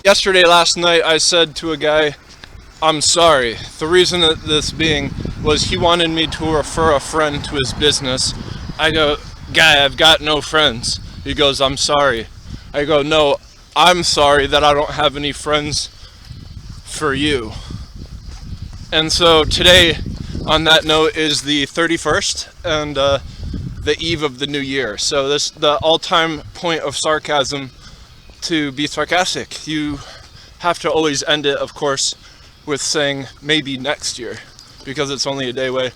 Last night, I said to a guy, I'm sorry. The reason that this being was he wanted me to refer a friend to his business. I go, guy, I've got no friends. He goes, I'm sorry. I go, no, I'm sorry that I don't have any friends for you. And so today, on that note, is the 31st and the eve of the new year. So this the all-time point of sarcasm to be sarcastic. You have to always end it, of course, with saying maybe next year, because it's only a day away.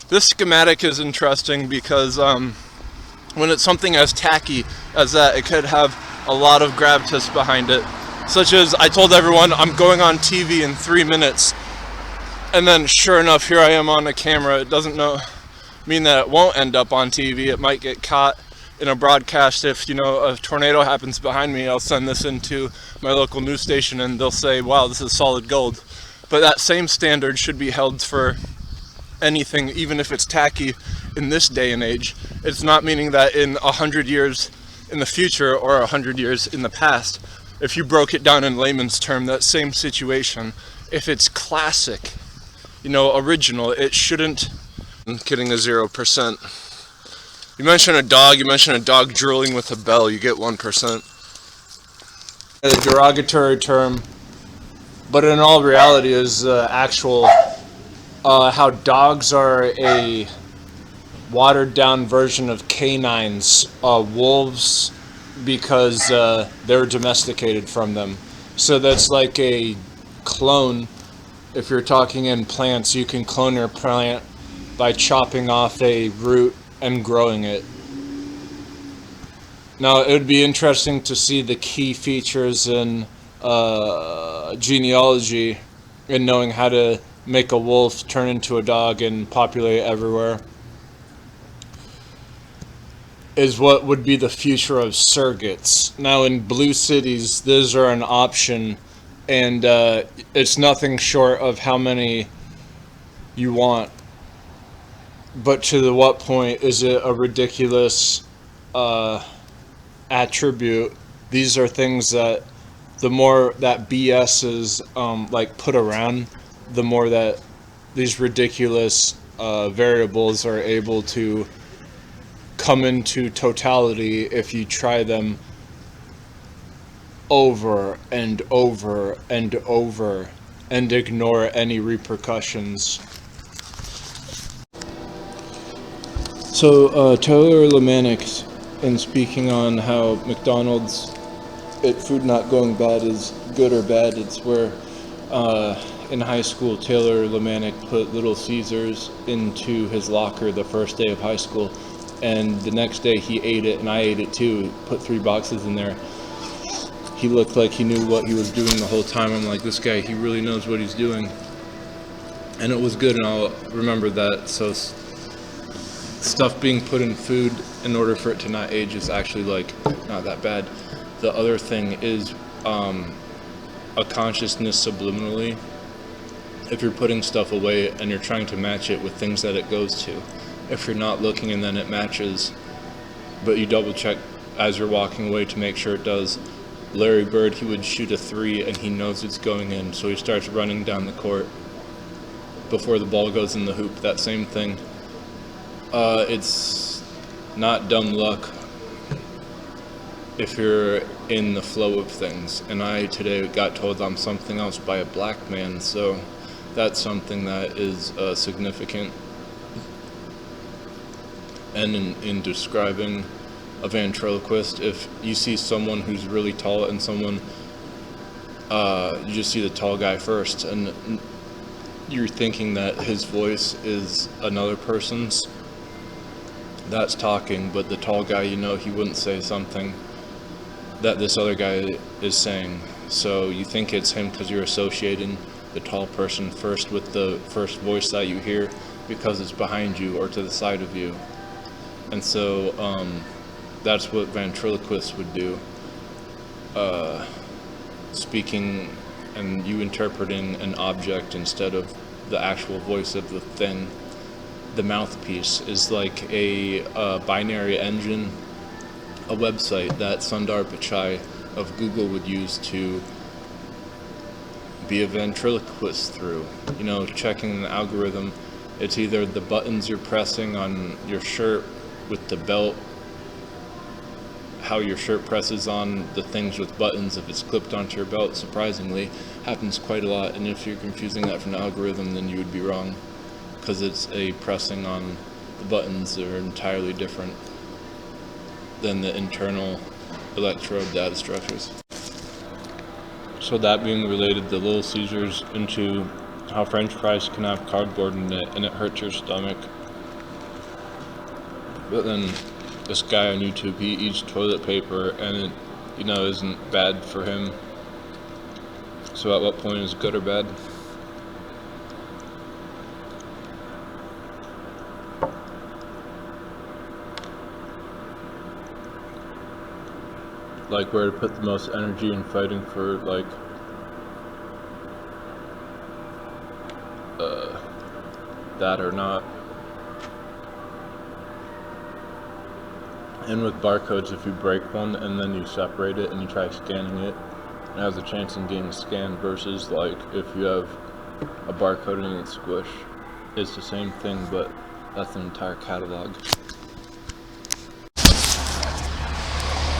This schematic is interesting because when it's something as tacky as that, it could have a lot of gravitas behind it. Such as, I told everyone I'm going on TV in 3 minutes, and then sure enough, here I am on a camera. It doesn't mean that it won't end up on TV. It might get caught in a broadcast. If a tornado happens behind me, I'll send this into my local news station and they'll say, wow, this is solid gold. But that same standard should be held for anything, even if it's tacky in this day and age. It's not meaning that in 100 years in the future or 100 years in the past, if you broke it down in layman's term, that same situation, if it's classic, original, it shouldn't. I'm kidding, a 0%. You mention a dog drooling with a bell, you get 1%. A derogatory term, but in all reality is actual, how dogs are a watered down version of canines, wolves, because they're domesticated from them. So that's like a clone. If you're talking in plants, you can clone your plant by chopping off a root and growing it. Now, it would be interesting to see the key features in genealogy and knowing how to make a wolf turn into a dog and populate everywhere is what would be the future of surrogates. Now, in blue cities, those are an option, and it's nothing short of how many you want. But to what point is it a ridiculous attribute? These are things that the more that BS is put around, the more that these ridiculous variables are able to come into totality if you try them over and over and over and ignore any repercussions. So Taylor Lamanick, in speaking on how McDonald's food not going bad is good or bad, it's where in high school Taylor Lamanick put Little Caesars into his locker the first day of high school, and the next day he ate it and I ate it too. Put 3 boxes in there. He looked like he knew what he was doing the whole time. I'm like, this guy, he really knows what he's doing. And it was good, and I'll remember that. So stuff being put in food in order for it to not age is actually not that bad. The other thing is a consciousness subliminally. If you're putting stuff away and you're trying to match it with things that it goes to, if you're not looking and then it matches, but you double check as you're walking away to make sure it does. Larry Bird, he would shoot a 3 and he knows it's going in, so he starts running down the court before the ball goes in the hoop. That same thing. It's not dumb luck if you're in the flow of things. And I today got told I'm something else by a black man, so that's something that is significant. And in describing a ventriloquist, if you see someone who's really tall and someone, you just see the tall guy first, and you're thinking that his voice is another person's that's talking, but the tall guy, he wouldn't say something that this other guy is saying. So you think it's him because you're associating the tall person first with the first voice that you hear because it's behind you or to the side of you. And so that's what ventriloquists would do. Speaking and you interpreting an object instead of the actual voice of the thing. The mouthpiece is like a binary engine, a website that Sundar Pichai of Google would use to be a ventriloquist through, checking the algorithm. It's either the buttons you're pressing on your shirt with the belt, how your shirt presses on the things with buttons if it's clipped onto your belt, surprisingly, happens quite a lot. And if you're confusing that from the algorithm, then you would be wrong, because it's a pressing on the buttons that are entirely different than the internal electrode data structures. So that being related to Little Caesars into how French fries can have cardboard in it and it hurts your stomach. But then this guy on YouTube, he eats toilet paper and it, isn't bad for him. So at what point is it good or bad? Like where to put the most energy in fighting for that or not. And with barcodes, if you break one and then you separate it and you try scanning it, it has a chance in getting scanned, versus like if you have a barcode and it's squish. It's the same thing, but that's an entire catalog.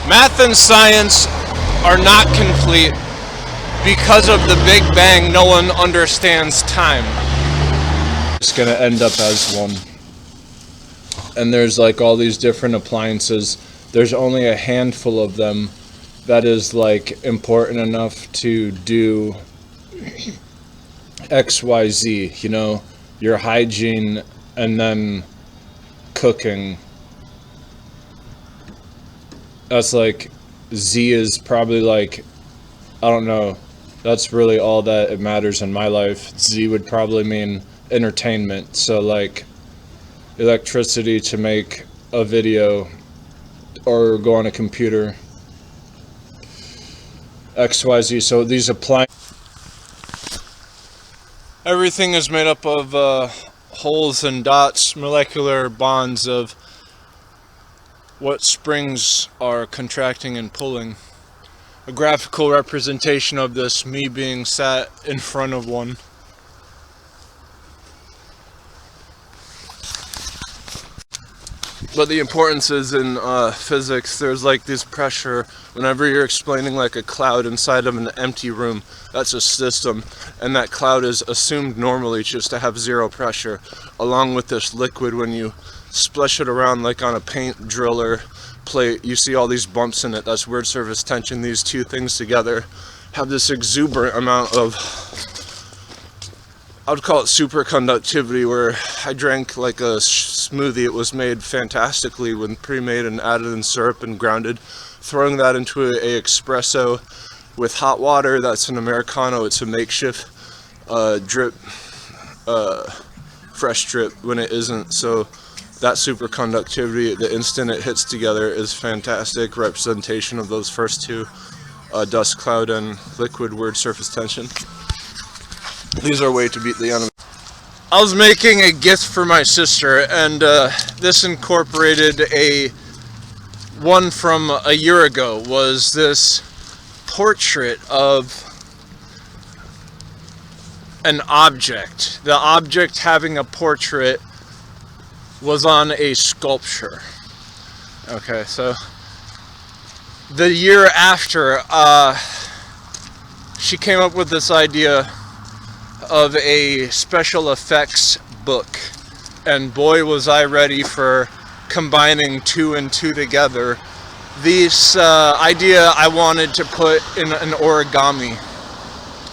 Math and science are not complete. Because of the Big Bang, no one understands time. It's gonna end up as one. And there's like all these different appliances. There's only a handful of them that is like important enough to do XYZ, your hygiene and then cooking. That's like, Z is probably like, I don't know, that's really all that it matters in my life. Z would probably mean entertainment. So like electricity to make a video or go on a computer. XYZ, so these apply. Everything is made up of holes and dots, molecular bonds of what springs are contracting and pulling. A graphical representation of this, me being sat in front of one. But the importance is in physics, there's like this pressure whenever you're explaining like a cloud inside of an empty room. That's a system, and that cloud is assumed normally just to have zero pressure. Along with this liquid, when you splash it around like on a paint driller plate, you see all these bumps in it. That's word surface tension. These two things together have this exuberant amount of, I would call it superconductivity, where I drank like a smoothie. It was made fantastically when pre-made and added in syrup and grounded. Throwing that into a espresso with hot water, that's an Americano. It's a makeshift drip, fresh drip when it isn't. So that superconductivity, the instant it hits together, is fantastic representation of those first two, dust cloud and liquid word surface tension. These are a way to beat the enemy. I was making a gift for my sister, and this incorporated one from a year ago. Was this portrait of an object. The object having a portrait was on a sculpture. Okay, so the year after, she came up with this idea of a special effects book, and boy was I ready for combining two and two together. This idea I wanted to put in an origami,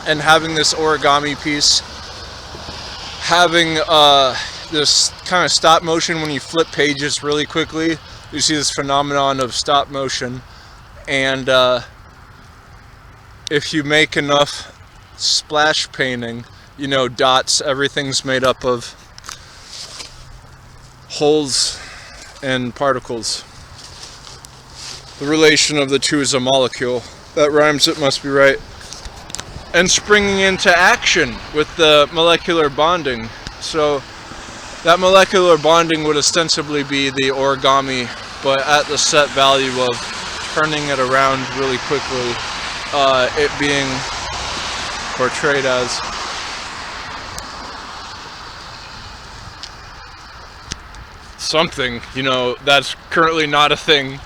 and having this origami piece having this kind of stop motion. When you flip pages really quickly, you see this phenomenon of stop motion, and if you make enough splash painting, you know, dots, everything's made up of holes and particles. The relation of the two is a molecule. That rhymes, it must be right. And springing into action with the molecular bonding. So that molecular bonding would ostensibly be the origami, but at the set value of turning it around really quickly, it being portrayed as something, that's currently not a thing.